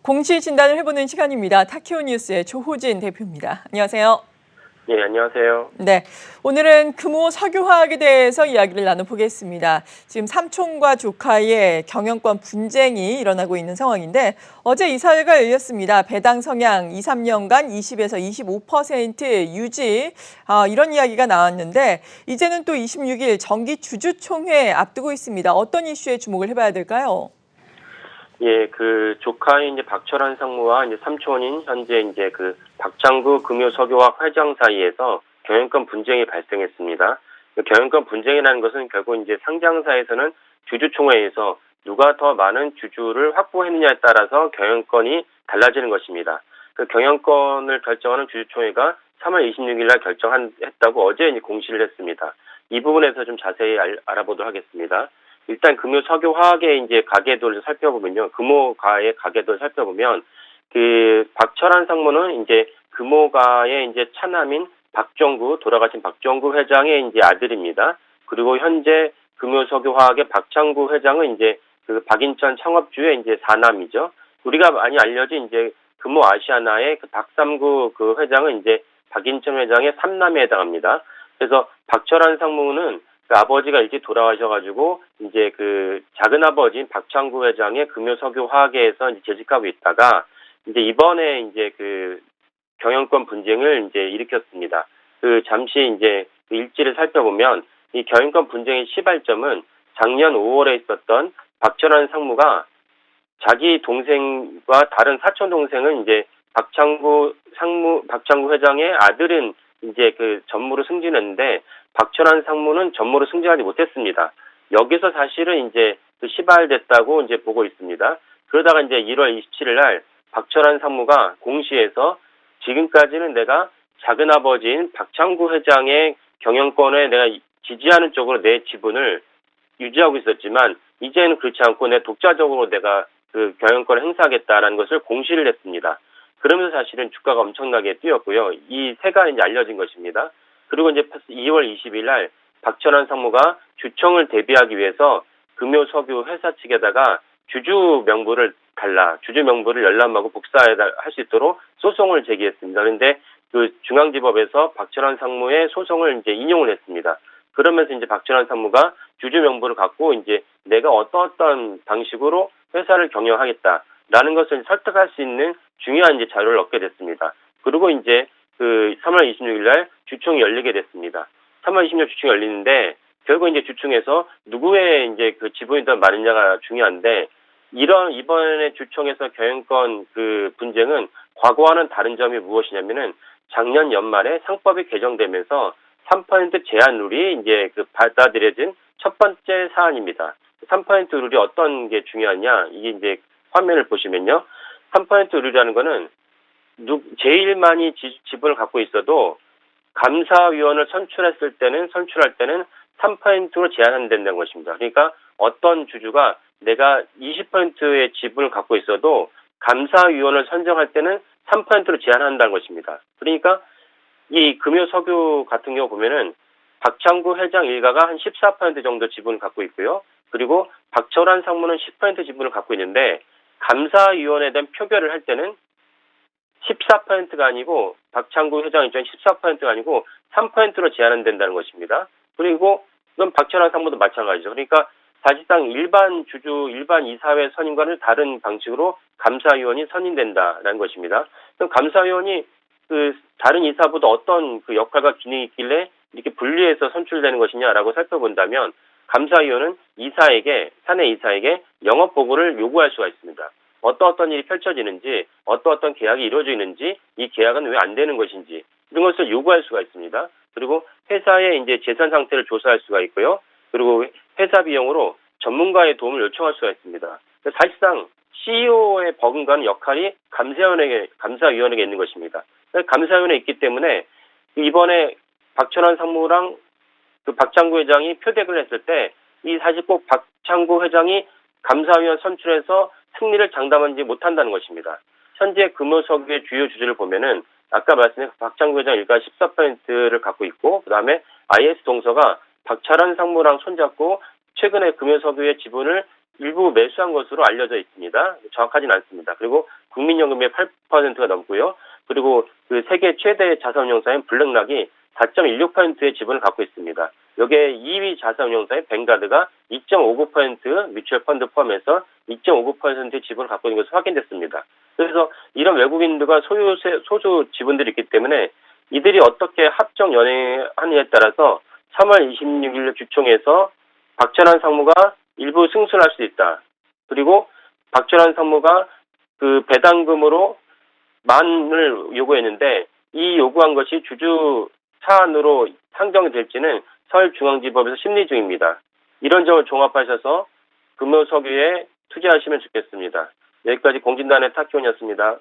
공시 진단을 해보는 시간입니다. 타키오 뉴스의 조호진 대표입니다. 안녕하세요. 네, 안녕하세요. 네, 오늘은 금호 석유화학에 대해서 이야기를 나눠보겠습니다. 지금 삼촌과 조카의 경영권 분쟁이 일어나고 있는 상황인데 어제 이사회가 열렸습니다. 배당 성향 2, 3년간 20에서 25% 유지 이런 이야기가 나왔는데 이제는 또 26일 정기 주주총회 앞두고 있습니다. 어떤 이슈에 주목을 해봐야 될까요? 예, 그 조카인 이제 박철환 상무와 이제 삼촌인 현재 이제 그 박창구 금요석유화학 회장 사이에서 경영권 분쟁이 발생했습니다. 그 경영권 분쟁이라는 것은 결국 이제 상장사에서는 주주총회에서 누가 더 많은 주주를 확보했느냐에 따라서 경영권이 달라지는 것입니다. 그 경영권을 결정하는 주주총회가 3월 26일 날 결정했다고 어제 이제 공시를 했습니다. 이 부분에서 좀 자세히 알아보도록 하겠습니다. 일단 금요석유화학의 이제 가계도를 살펴보면요. 금호가의 가계도를 살펴보면 그 박철환 상무는 이제 금호가의 이제 차남인 돌아가신 박정구 회장의 이제 아들입니다. 그리고 현재 금요석유화학의 박창구 회장은 이제 그 박인천 창업주의 이제 사남이죠. 우리가 많이 알려진 이제 금호아시아나의 그 박삼구 그 회장은 이제 박인천 회장의 삼남에 해당합니다. 그래서 박철환 상무는 그 아버지가 일찍 돌아가셔가지고 이제 그 작은 아버지인 박창구 회장의 금요석유화학에서 이제 재직하고 있다가 이제 이번에 이제 그 경영권 분쟁을 이제 일으켰습니다. 그 잠시 이제 그 일지를 살펴보면 이 경영권 분쟁의 시발점은 작년 5월에 있었던 박철환 상무가 자기 동생과 다른 사촌 동생은 이제 박창구 회장의 아들은 이제 그 전무로 승진했는데 박철환 상무는 전무로 승진하지 못했습니다. 여기서 사실은 이제 그 시발됐다고 이제 보고 있습니다. 그러다가 이제 1월 27일 날 박철환 상무가 공시에서 지금까지는 내가 작은 아버지인 박창구 회장의 경영권에 내가 지지하는 쪽으로 내 지분을 유지하고 있었지만 이제는 그렇지 않고 내 독자적으로 내가 그 경영권을 행사하겠다라는 것을 공시를 했습니다. 그러면서 사실은 주가가 엄청나게 뛰었고요. 이 세가 이제 알려진 것입니다. 그리고 이제 2월 20일 날 박철환 상무가 주총을 대비하기 위해서 금요석유 회사 측에다가 주주 명부를 열람하고 복사할 수 있도록 소송을 제기했습니다. 그런데 그 중앙지법에서 박철환 상무의 소송을 이제 인용을 했습니다. 그러면서 이제 박철환 상무가 주주 명부를 갖고 이제 내가 어떤 방식으로 회사를 경영하겠다라는 것을 설득할 수 있는 중요한 이제 자료를 얻게 됐습니다. 그리고 이제 그 3월 26일 날 주총이 열리게 됐습니다. 3월 26일 주총이 열리는데 결국 이제 주총에서 누구의 이제 그 지분이 더 많으냐가 중요한데 이번에 주총에서 경영권 그 분쟁은 과거와는 다른 점이 무엇이냐면은 작년 연말에 상법이 개정되면서 3% 제한 룰이 이제 그 받아들여진 첫 번째 사안입니다. 3% 룰이 어떤 게 중요하냐? 이게 이제 화면을 보시면요. 3% 룰이라는 거는 제일 많이 지분을 갖고 있어도 감사위원을 선출할 때는 3%로 제한된다는 것입니다. 그러니까 어떤 주주가 내가 20%의 지분을 갖고 있어도 감사위원을 선정할 때는 3%로 제한한다는 것입니다. 그러니까 이 금요석유 같은 경우 보면은 박창구 회장 일가가 한 14% 정도 지분을 갖고 있고요. 그리고 박철환 상무는 10% 지분을 갖고 있는데 감사위원회에 대한 표결을 할 때는 14%가 아니고 박창구 회장 입장에 14%가 아니고 3%로 제한된다는 것입니다. 그리고 그건 박철환 상무도 마찬가지죠. 그러니까 사실상 일반 이사회 선임과는 다른 방식으로 감사위원이 선임된다라는 것입니다. 그럼 감사위원이 그 다른 이사보다 어떤 그 역할과 기능이 있길래 이렇게 분리해서 선출되는 것이냐라고 살펴본다면 감사위원은 사내 이사에게 영업 보고를 요구할 수가 있습니다. 어떤 일이 펼쳐지는지, 어떤 계약이 이루어지는지, 이 계약은 왜 안 되는 것인지 이런 것을 요구할 수가 있습니다. 그리고 회사의 이제 재산 상태를 조사할 수가 있고요. 그리고 회사 비용으로 전문가의 도움을 요청할 수가 있습니다. 사실상 CEO의 버금가는 역할이 감사위원회에 있는 것입니다. 감사위원회에 있기 때문에 이번에 박철환 상무랑 그 박창구 회장이 표백을 했을 때 이 사실 꼭 박창구 회장이 감사위원 선출해서 승리를 장담하지 못한다는 것입니다. 현재 금요석유의 주요 주주를 보면은 아까 말씀드린 박창구 회장 일가 14%를 갖고 있고 그다음에 IS 동서가 박철환 상무랑 손잡고 최근에 금요석유의 지분을 일부 매수한 것으로 알려져 있습니다. 정확하진 않습니다. 그리고 국민연금의 8%가 넘고요. 그리고 그 세계 최대 자산운용사인 블랙락이 4.16%의 지분을 갖고 있습니다. 여기에 2위 자산운용사인 뱅가드가 2.59% 뮤추얼 펀드 포함해서 2.59%의 지분을 갖고 있는 것으로 확인됐습니다. 그래서 이런 외국인들과 소수 지분들이 있기 때문에 이들이 어떻게 합종 연행하느냐에 따라서 3월 26일 주총에서 박철환 상무가 일부 승소할 수 있다. 그리고 박철환 상무가 그 배당금으로 만을 요구했는데 이 요구한 것이 주주 사안으로 상정이 될지는 서울중앙지법에서 심리 중입니다. 이런 점을 종합하셔서 금요석유에 투자하시면 좋겠습니다. 여기까지 공진단의 탁기원이었습니다.